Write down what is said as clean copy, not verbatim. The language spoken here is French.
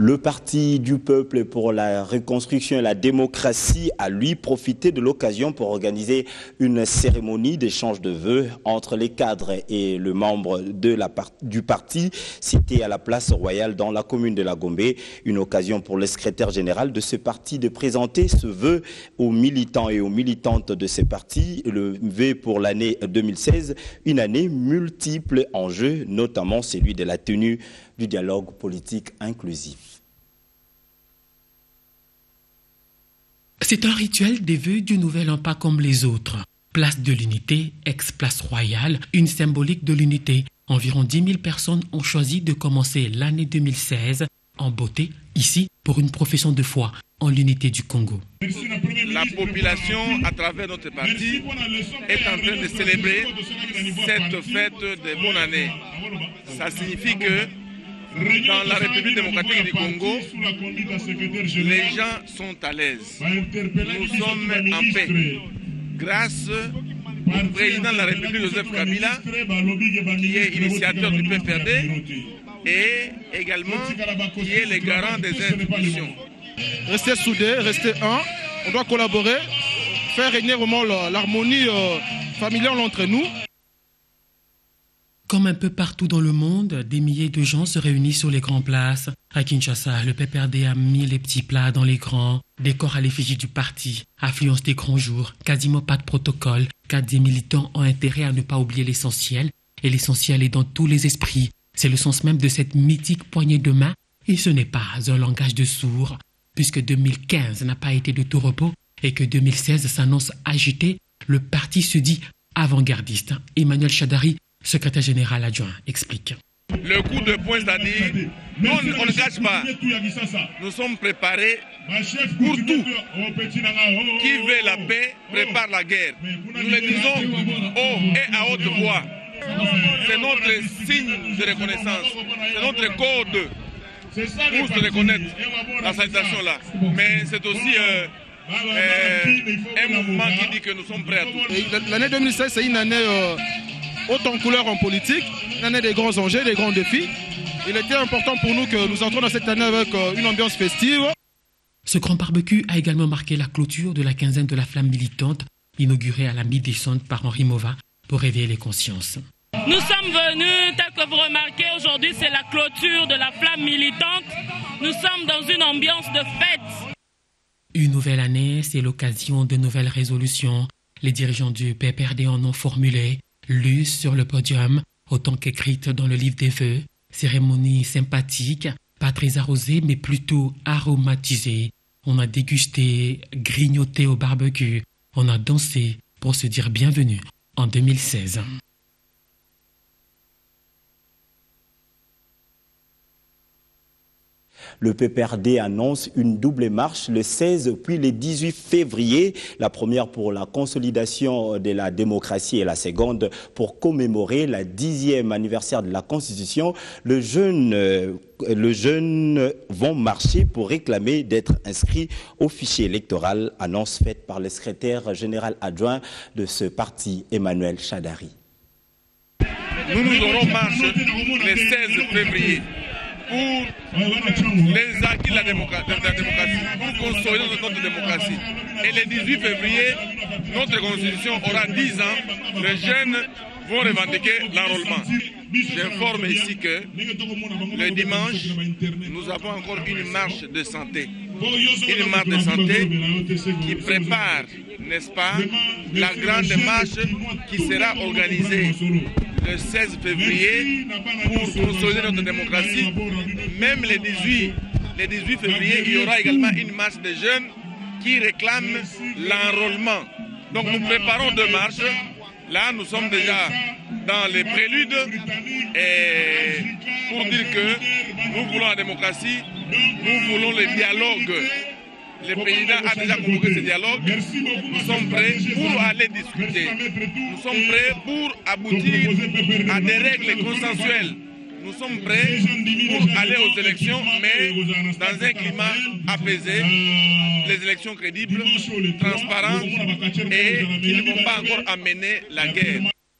Le Parti du peuple pour la reconstruction et la démocratie a lui profité de l'occasion pour organiser une cérémonie d'échange de vœux entre les cadres et le membre du parti cité à la place royale dans la commune de la Gombe. Une occasion pour le secrétaire général de ce parti de présenter ce vœu aux militants et aux militantes de ce parti. Le vœu pour l'année 2016, une année multiple enjeux, notamment celui de la tenue du dialogue politique inclusif. C'est un rituel des vœux du Nouvel An pas comme les autres. Place de l'Unité, ex-place royale, une symbolique de l'unité. Environ 10 000 personnes ont choisi de commencer l'année 2016 en beauté, ici, pour une profession de foi en l'unité du Congo. La population, à travers notre parti, est en train de célébrer cette fête de bonne année. Ça signifie que dans la République démocratique du Congo, les gens sont à l'aise. Nous sommes en paix. Grâce au président de la République, Joseph Kabila, qui est initiateur du PPRD, et également qui est le garant des institutions. Rester soudés, rester un, on doit collaborer, faire régner vraiment l'harmonie familiale entre nous. Comme un peu partout dans le monde, des milliers de gens se réunissent sur les grandes places. À Kinshasa, le PPRD a mis les petits plats dans les grands, décor à l'effigie du parti, affluence des grands jours, quasiment pas de protocole, car des militants ont intérêt à ne pas oublier l'essentiel, et l'essentiel est dans tous les esprits. C'est le sens même de cette mythique poignée de main, et ce n'est pas un langage de sourds, puisque 2015 n'a pas été de tout repos, et que 2016 s'annonce agité, le parti se dit avant-gardiste. Emmanuel Chadari, secrétaire général adjoint, explique. Le coup de poing, c'est-à-dire, nous, on ne cache pas. Nous sommes préparés pour tout. Qui veut la paix prépare la guerre. Nous le disons haut et à haute voix. C'est notre signe de reconnaissance. C'est notre code pour se reconnaître la salutation-là. Mais c'est aussi un mouvement qui dit que nous sommes prêts à tout. L'année 2016, c'est une année haute en couleur en politique, une année des grands enjeux, des grands défis. Il était important pour nous que nous entrons dans cette année avec une ambiance festive. Ce grand barbecue a également marqué la clôture de la quinzaine de la flamme militante, inaugurée à la mi-décembre par Henri Mova pour réveiller les consciences. Nous sommes venus, tel que vous remarquez, aujourd'hui c'est la clôture de la flamme militante. Nous sommes dans une ambiance de fête. Une nouvelle année, c'est l'occasion de nouvelles résolutions. Les dirigeants du PPRD en ont formulé, lues sur le podium, autant qu'écrites dans le livre des vœux. Cérémonie sympathique, pas très arrosée, mais plutôt aromatisée. On a dégusté, grignoté au barbecue. On a dansé pour se dire bienvenue en 2016. Le PPRD annonce une double marche le 16 puis le 18 février. La première pour la consolidation de la démocratie et la seconde pour commémorer la 10e anniversaire de la Constitution. Les jeunes vont marcher pour réclamer d'être inscrits au fichier électoral. Annonce faite par le secrétaire général adjoint de ce parti, Emmanuel Chadari. Nous aurons marche le 16 février. Pour les acquis de la démocratie, pour consolider notre démocratie. Et le 18 février, notre constitution aura 10 ans. Les jeunes vont revendiquer l'enrôlement. J'informe ici que le dimanche, nous avons encore une marche de santé. Une marche de santé qui prépare, n'est-ce pas, la grande marche qui sera organisée le 16 février pour consolider notre démocratie. Même le 18 février, il y aura également une marche de jeunes qui réclament l'enrôlement. Donc nous préparons deux marches. Là, nous sommes déjà dans les préludes et pour dire que nous voulons la démocratie, nous voulons le dialogue. Le président a déjà convoqué ce dialogue. Nous sommes prêts pour aller discuter. Nous sommes prêts pour aboutir à des règles consensuelles. Nous sommes prêts pour aller aux élections, mais dans un climat apaisé, les élections crédibles, transparentes et qui ne vont pas encore amener la guerre.